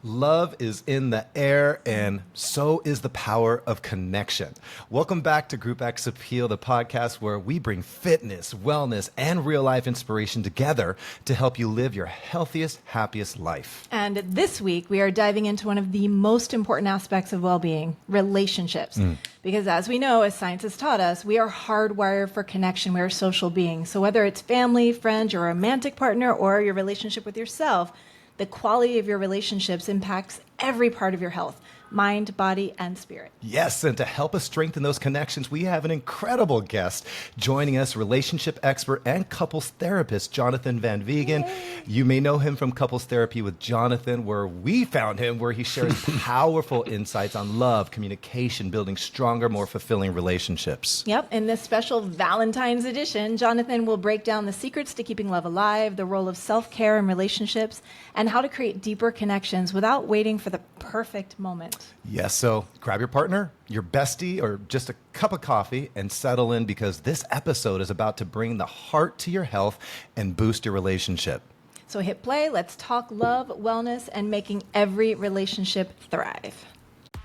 Love is in the air, and so is the power of connection. Welcome back to Group X Appeal, the podcast where we bring fitness, wellness, and real-life inspiration together to help you live your healthiest, happiest life. And this week, we are diving into one of the most important aspects of well-being, relationships. Because as we know, as science has taught us, we are hardwired for connection. We are social beings. So whether it's family, friends, your romantic partner, or your relationship with yourself, the quality of your relationships impacts every part of your health, mind, body, and spirit. Yes, and to help us strengthen those connections, we have an incredible guest joining us, relationship expert and couples therapist, Jonathan Van Viegen. Yay. You may know him from Couples Therapy with Jonathan, where we found him, where he shares powerful insights on love, communication, building stronger, more fulfilling relationships. Yep, in this special Valentine's edition, Jonathan will break down the secrets to keeping love alive, the role of self-care in relationships, and how to create deeper connections without waiting for the perfect moment. Yes, so grab your partner, your bestie, or just a cup of coffee and settle in, because this episode is about to bring the heart to your health and boost your relationship. So hit play, let's talk love, wellness, and making every relationship thrive.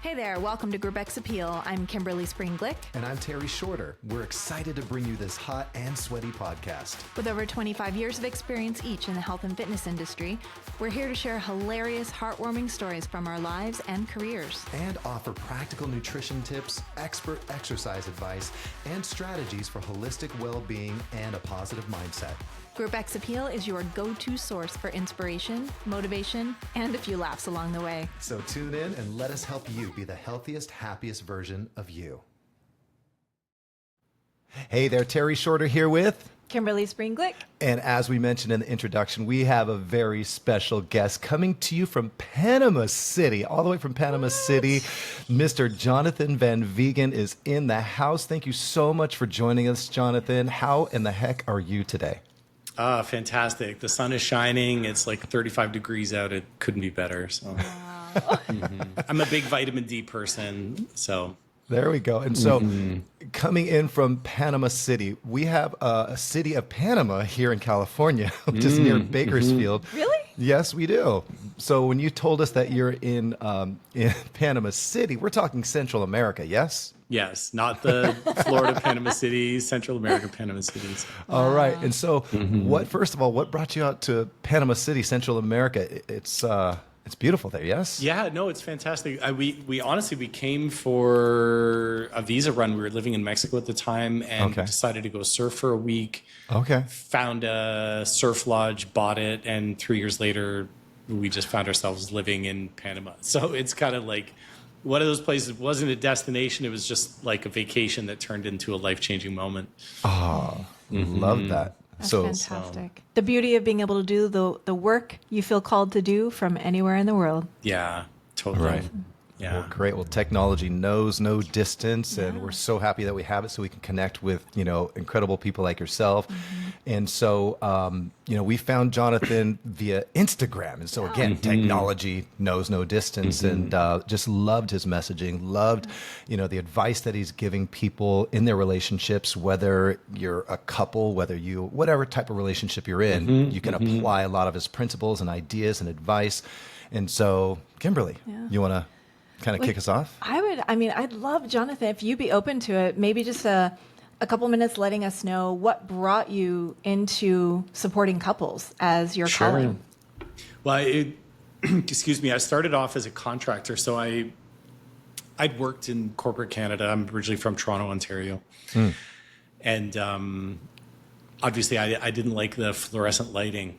Hey there, welcome to Group X Appeal. I'm Kimberly Spreen-Glick. And I'm Terry Shorter. We're excited to bring you this hot and sweaty podcast. With over 25 years of experience each in the health and fitness industry, we're here to share hilarious, heartwarming stories from our lives and careers. And offer practical nutrition tips, expert exercise advice, and strategies for holistic well-being and a positive mindset. Group X Appeal is your go-to source for inspiration, motivation, and a few laughs along the way. So tune in and let us help you be the healthiest, happiest version of you. Hey there, Terry Shorter here with Kimberly Spreen-Glick. And as we mentioned in the introduction, we have a very special guest coming to you from Panama City, all the way from Panama City. Mr. Jonathan Van Viegen is in the house. Thank you so much for joining us, Jonathan. How in the heck are you today? Fantastic. The sun is shining. It's like 35 degrees out. It couldn't be better. So Wow. I'm a big vitamin D person. So there we go. And so coming in from Panama City, we have a city of Panama here in California, which is near Bakersfield. Really? Yes, we do. So when you told us that you're in Panama City, we're talking Central America, yes? yes, not the Florida Panama City, Central America Panama City. So. All right. And so first of all, what brought you out to Panama City, Central America? It's beautiful there, yes? Yeah, no, it's fantastic. We honestly, we came for a visa run. We were living in Mexico at the time and decided to go surf for a week. Okay. Found a surf lodge, bought it, and 3 years later, we just found ourselves living in Panama. So it's kind of like one of those places. It wasn't a destination. It was just like a vacation that turned into a life-changing moment. Oh, love that. That's fantastic. The beauty of being able to do the work you feel called to do from anywhere in the world. Yeah, totally. Right. Yeah. Well, great. Well, technology knows no distance, and we're so happy that we have it so we can connect with, incredible people like yourself. And so, we found Jonathan via Instagram. And so again, technology knows no distance, and just loved his messaging, loved, the advice that he's giving people in their relationships, whether you're a couple, whatever type of relationship you're in, you can apply a lot of his principles and ideas and advice. And so, Kimberly, you want to kind of kick us off? I'd love, Jonathan, if you'd be open to it, maybe just a couple minutes letting us know what brought you into supporting couples as your calling. Well, excuse me, I started off as a contractor. So I'd worked in corporate Canada. I'm originally from Toronto, Ontario. And obviously I didn't like the fluorescent lighting.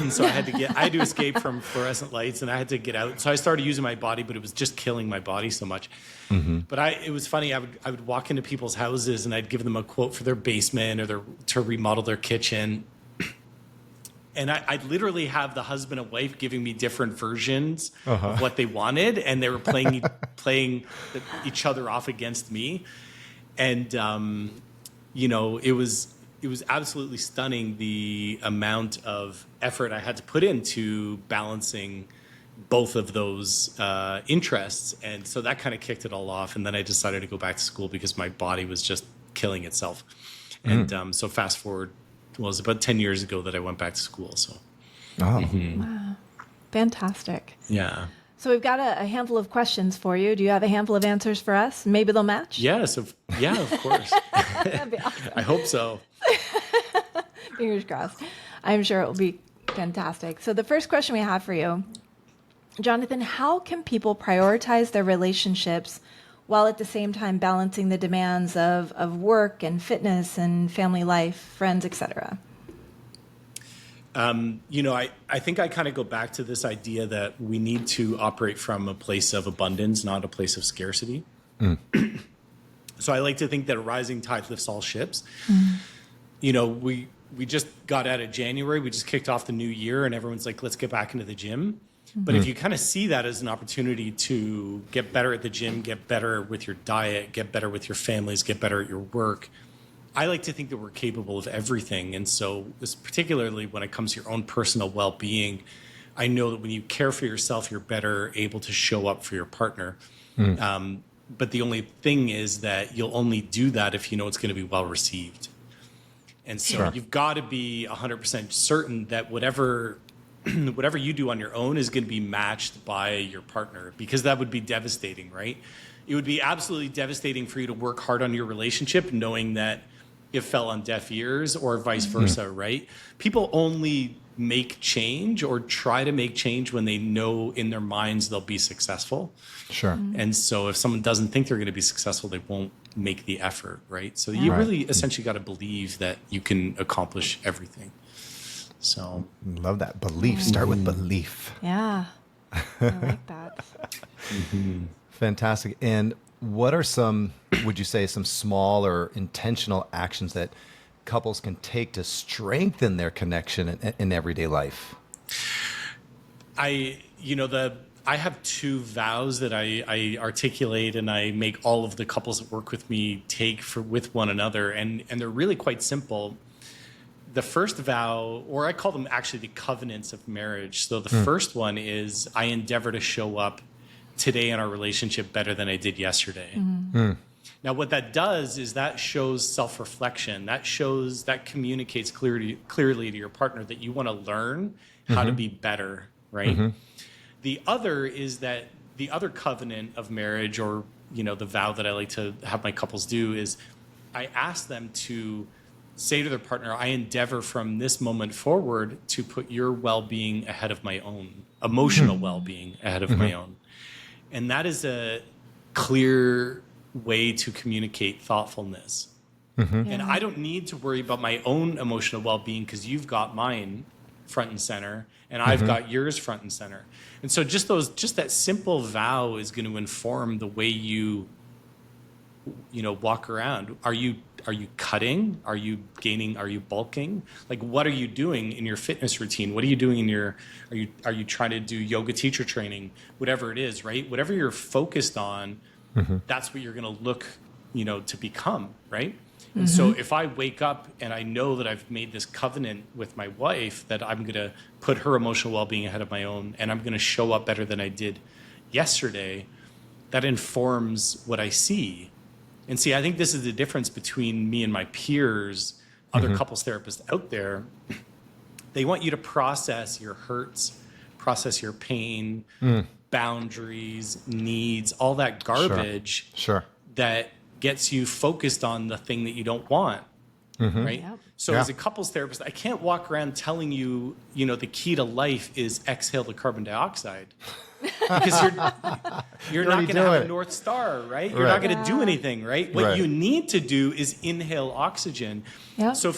So I had to escape from fluorescent lights, and I had to get out. So I started using my body, but it was just killing my body so much. But it was funny. I would walk into people's houses and I'd give them a quote for their basement or to remodel their kitchen. And I'd literally have the husband and wife giving me different versions of what they wanted, and they were playing each other off against me. And it was absolutely stunning, the amount of effort I had to put into balancing both of those interests. And so that kind of kicked it all off. And then I decided to go back to school because my body was just killing itself. And so fast forward, it was about 10 years ago that I went back to school. So, Wow. Fantastic. Yeah. So we've got a handful of questions for you. Do you have a handful of answers for us? Maybe they'll match? Yes, of course. That'd be awesome. I hope so. Fingers crossed. I'm sure it will be fantastic. So the first question we have for you, Jonathan, how can people prioritize their relationships while at the same time balancing the demands of work and fitness and family life, friends, etc.? I think I kind of go back to this idea that we need to operate from a place of abundance, not a place of scarcity. So I like to think that a rising tide lifts all ships. We just got out of January. We just kicked off the new year and everyone's like, let's get back into the gym. But if you kind of see that as an opportunity to get better at the gym, get better with your diet, get better with your families, get better at your work, I like to think that we're capable of everything. And so particularly when it comes to your own personal well-being, I know that when you care for yourself, you're better able to show up for your partner. But the only thing is that you'll only do that if you know it's going to be well received. And so you've got to be 100% certain that whatever you do on your own is going to be matched by your partner, because that would be devastating, right? It would be absolutely devastating for you to work hard on your relationship knowing that it fell on deaf ears, or vice versa, right? People only make change or try to make change when they know in their minds they'll be successful. Sure. And so if someone doesn't think they're going to be successful, they won't make the effort, right? So you really essentially got to believe that you can accomplish everything. So Love that. Belief. Start with belief. Yeah, I like that. Fantastic. And what are some, would you say, some small or intentional actions that couples can take to strengthen their connection in everyday life? I have 2 vows that I articulate and I make all of the couples that work with me take with one another, and they're really quite simple. The first vow, or I call them actually the covenants of marriage. So the first one is, I endeavor to show up today in our relationship better than I did yesterday. Now, what that does is that shows self-reflection. That communicates clearly to your partner that you want to learn how to be better, right? The other is that the other covenant of marriage, or the vow that I like to have my couples do, is I ask them to say to their partner, I endeavor from this moment forward to put your well-being ahead of my own, emotional well-being ahead of my own. And that is a clear way to communicate thoughtfulness. And I don't need to worry about my own emotional well-being because you've got mine front and center, and I've got yours front and center. And so just that simple vow is going to inform the way you walk around. Are you cutting? Are you gaining? Are you bulking? Like, what are you doing in your fitness routine? What are you doing are you trying to do yoga teacher training? Whatever it is, right? Whatever you're focused on, that's what you're going to look, to become, right? And so if I wake up and I know that I've made this covenant with my wife that I'm going to put her emotional well-being ahead of my own, and I'm going to show up better than I did yesterday, that informs what I see. And see, I think this is the difference between me and my peers, other couples therapists out there. They want you to process your hurts, process your pain, boundaries, needs, all that garbage that gets you focused on the thing that you don't want, right? Yep. So as a couples therapist, I can't walk around telling you, the key to life is exhale the carbon dioxide. Because you're not going to have a North Star, right? You're not going to do anything, right? What you need to do is inhale oxygen. Yep. So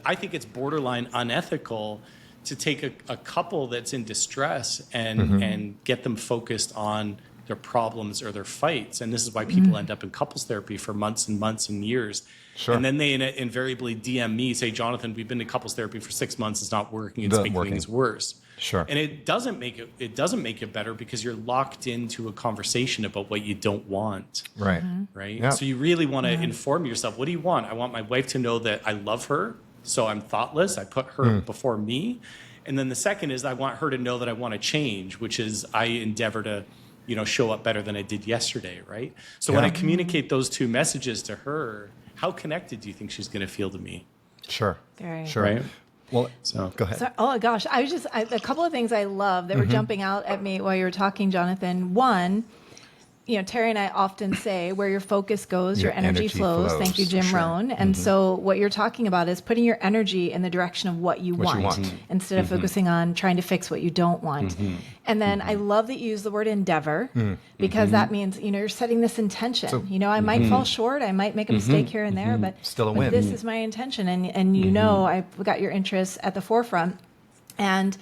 I think it's borderline unethical to take a couple that's in distress and get them focused on their problems or their fights. And this is why people end up in couples therapy for months and months and years. Sure. And then they invariably DM me, say, Jonathan, we've been to couples therapy for 6 months. It's not working. It's making things worse. Sure. And it doesn't make it better because you're locked into a conversation about what you don't want. Right. Right. Yep. So you really want to inform yourself. What do you want? I want my wife to know that I love her. So I'm thoughtless. I put her before me. And then the second is I want her to know that I want to change, which is I endeavor to, show up better than I did yesterday. Right. So when I communicate those 2 messages to her, how connected do you think she's going to feel to me? Sure. Very. Sure. Right? Well, So go ahead. So, oh gosh, a couple of things I love that were jumping out at me while you were talking, Jonathan. One, Terry and I often say where your focus goes, your energy flows. Thank you, Jim Sure. Rohn. And so what you're talking about is putting your energy in the direction of what you What you want, want. instead of focusing on trying to fix what you don't want. And then I love that you use the word endeavor, because that means, you're setting this intention. So- I might fall short, I might make a mistake here and there, but Still a but win. this is my intention. And I've got your interests at the forefront. And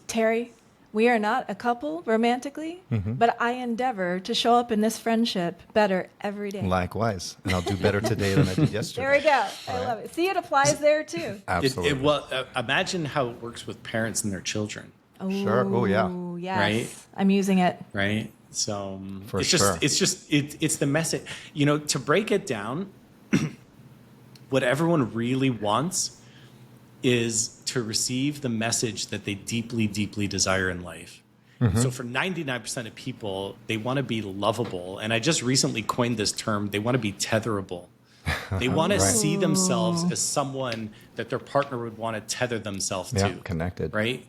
Terry, we are not a couple romantically, but I endeavor to show up in this friendship better every day. Likewise. And I'll do better today than I did yesterday. There we go. I love it. See, it applies there too. Absolutely. Imagine how it works with parents and their children, Sure. Oh, yeah. Oh, yes. Right? I'm using it. right? So For it's sure. it's the message. To break it down, what everyone really wants is to receive the message that they deeply, deeply desire in life. So for 99% of people, they want to be lovable. And I just recently coined this term, they want to be tetherable. They want to see themselves as someone that their partner would want to tether themselves Yeah, to. connected. Right?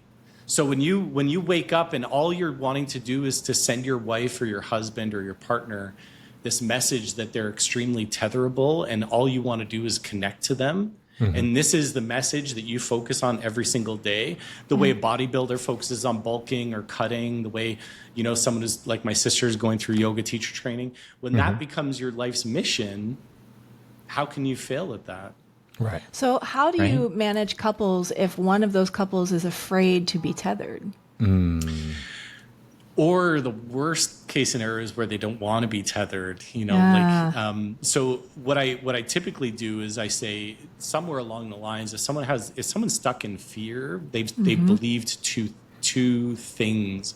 So when you wake up and all you're wanting to do is to send your wife or your husband or your partner this message that they're extremely tetherable, and all you want to do is connect to them, and this is the message that you focus on every single day, the way a bodybuilder focuses on bulking or cutting, the way someone is like my sister is going through yoga teacher training, when that becomes your life's mission, how can you fail at that? Right. So, how do you manage couples if one of those couples is afraid to be tethered? Or the worst case scenario is where they don't want to be tethered, so what I typically do is I say somewhere along the lines, if someone's stuck in fear, they've believed two things,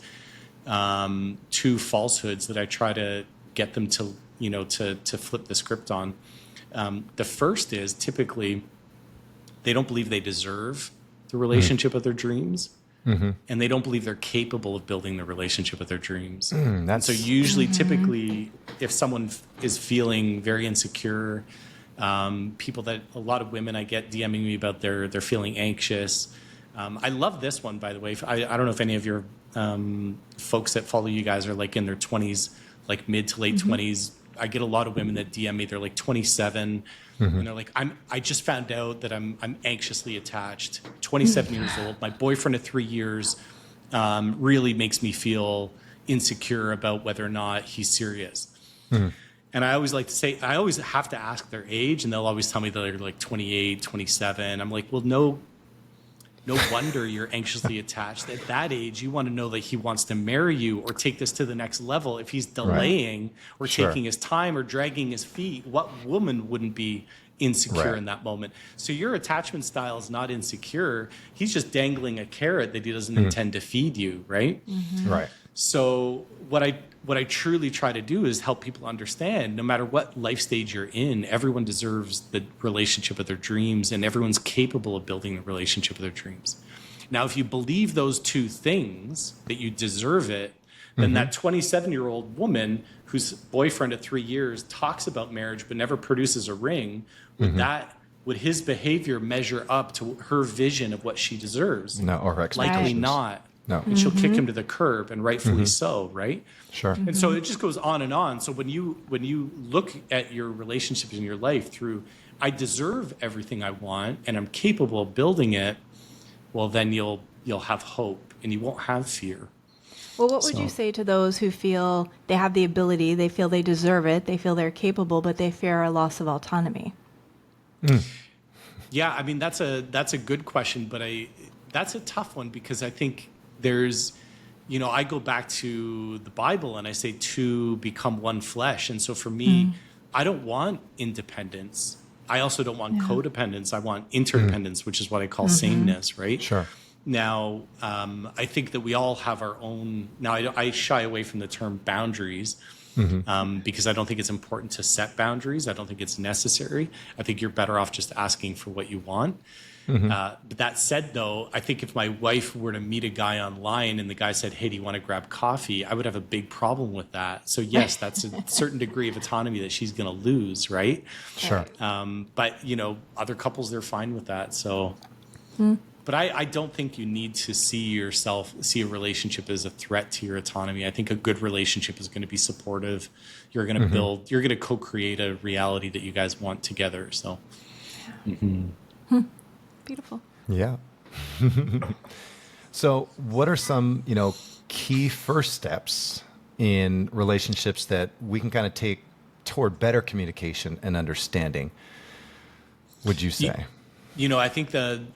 two falsehoods that I try to get them to to flip the script on. The first is typically they don't believe they deserve the relationship of their dreams. And they don't believe they're capable of building the relationship of their dreams. That's So usually, typically, if someone is feeling very insecure, people that a lot of women I get DMing me about they're feeling anxious. I love this one, by the way. I don't know if any of your folks that follow you guys are like in their 20s, like mid to late 20s. I get a lot of women that DM me. They're like 27, and they're like, I just found out that I'm anxiously attached. 27 years old. My boyfriend of 3 years really makes me feel insecure about whether or not he's serious. And I always like to say, I always have to ask their age, and they'll always tell me that they're like 28, 27. I'm like, well, no wonder you're anxiously attached. At that age, you want to know that he wants to marry you or take this to the next level. If he's delaying or Sure. taking his time or dragging his feet, what woman wouldn't be insecure Right. in that moment? So your attachment style is not insecure. He's just dangling a carrot that he doesn't intend to feed you, right? right. So what I truly try to do is help people understand no matter what life stage you're in, everyone deserves the relationship of their dreams, and everyone's capable of building the relationship of their dreams. Now, if you believe those two things, that you deserve it, then that 27-year-old woman whose boyfriend of 3 years talks about marriage but never produces a ring, would his behavior measure up to her vision of what she deserves? No, or expectations. Likely not. No. And she'll kick him to the curb, and rightfully so, right? Sure. And so it just goes on and on. So when you look at your relationships in your life through, I deserve everything I want and I'm capable of building it, well, then you'll have hope and you won't have fear. Well, what would you say to those who feel they have the ability, they feel they deserve it, they feel they're capable, but they fear a loss of autonomy? Yeah, I mean that's a good question, but that's a tough one because I think there's, I go back to the Bible and I say two become one flesh, and so for me, I don't want independence. I also don't want codependence. I want interdependence, which is what I call sameness, right? Sure. Now, I think that we all have our own. Now, I shy away from the term boundaries because I don't think it's important to set boundaries. I don't think it's necessary. I think you're better off just asking for what you want. But that said, though, I think if my wife were to meet a guy online and the guy said, "Hey, do you want to grab coffee?" I would have a big problem with that. So yes, that's a certain degree of autonomy that she's going to lose, right? Sure. But other couples, they're fine with that. So. But I don't think you need to see a relationship as a threat to your autonomy. I think a good relationship is going to be supportive. You're going to you're going to co-create a reality that you guys want together. So, Beautiful. Yeah. So what are some, key first steps in relationships that we can kind of take toward better communication and understanding, would you say? I think a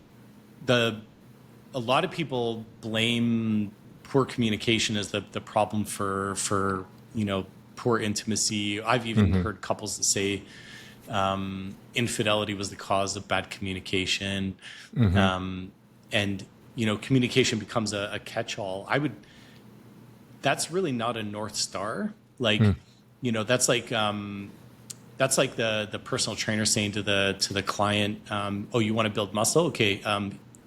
lot of people blame poor communication as the problem for poor intimacy. I've even heard couples that say infidelity was the cause of bad communication, and communication becomes a catch-all. That's really not a North Star. That's like the personal trainer saying to the client, "Oh, you want to build muscle? Okay,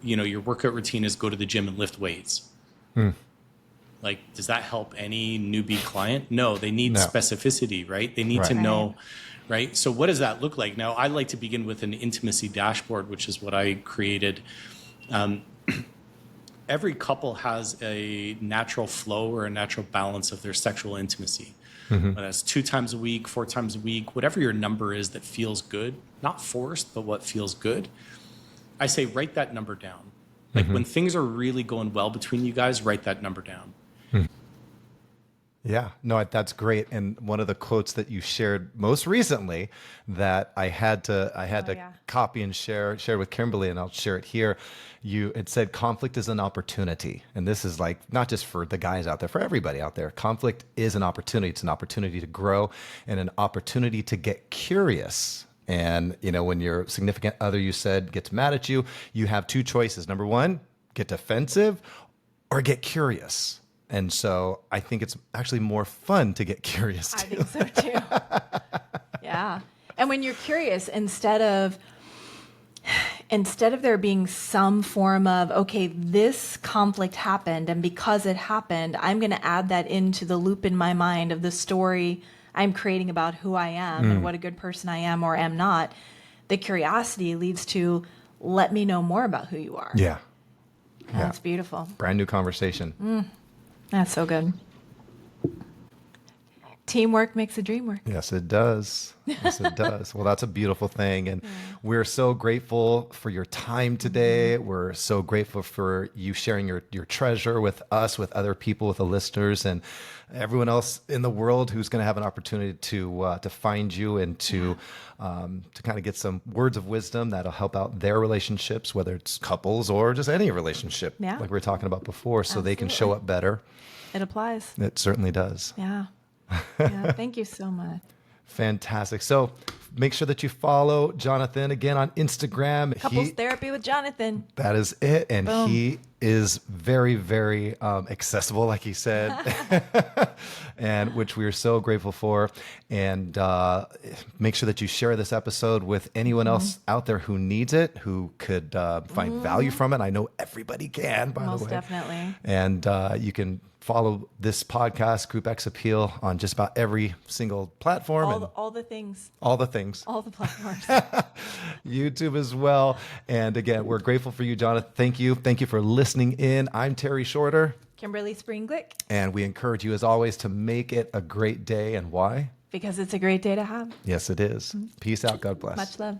your workout routine is go to the gym and lift weights." Does that help any newbie client? No, they need specificity, right? They need to know, right? So what does that look like? Now, I like to begin with an intimacy dashboard, which is what I created. Every couple has a natural flow or a natural balance of their sexual intimacy. Whether that's 2 times a week, 4 times a week, whatever your number is that feels good, not forced, but what feels good. I say, write that number down. When things are really going well between you guys, write that number down. Yeah, no, that's great. And one of the quotes that you shared most recently that I had to copy and share with Kimberly, and I'll share it here. It said, conflict is an opportunity. And this is not just for the guys out there, for everybody out there. Conflict is an opportunity. It's an opportunity to grow and an opportunity to get curious. And, when your significant other, you said, gets mad at you, you have 2 choices. Number 1, get defensive or get curious. And so I think it's actually more fun to get curious too. I think so too. Yeah. And when you're curious, instead of there being some form of, okay, this conflict happened, and because it happened, I'm going to add that into the loop in my mind of the story I'm creating about who I am and what a good person I am or am not. The curiosity leads to, let me know more about who you are. Yeah. That's beautiful. Brand new conversation. That's so good. Teamwork makes the dream work. Yes, it does. Yes, it does. Well, that's a beautiful thing. And we're so grateful for your time today. We're so grateful for you sharing your treasure with us, with other people, with the listeners, and everyone else in the world who's going to have an opportunity to find you and to kind of get some words of wisdom that'll help out their relationships, whether it's couples or just any relationship, like we were talking about before, so they can show up better. It applies. It certainly does. Yeah. Yeah. Thank you so much. Fantastic. So make sure that you follow Jonathan again on Instagram. Couples Therapy with Jonathan. That is it. And Boom. he is very, very accessible, like he said, and which we are so grateful for. And make sure that you share this episode with anyone else out there who needs it, who could find value from it. I know everybody can, by the way. Most definitely. And you can follow this podcast, Group X Appeal, on just about every single platform. All the things. All the things. All the platforms. YouTube as well. And again, we're grateful for you, Jonathan. Thank you. Thank you for listening in. I'm Terry Shorter. Kimberly Spreen-Glick. And we encourage you, as always, to make it a great day. And why? Because it's a great day to have. Yes, it is. Peace out. God bless. Much love.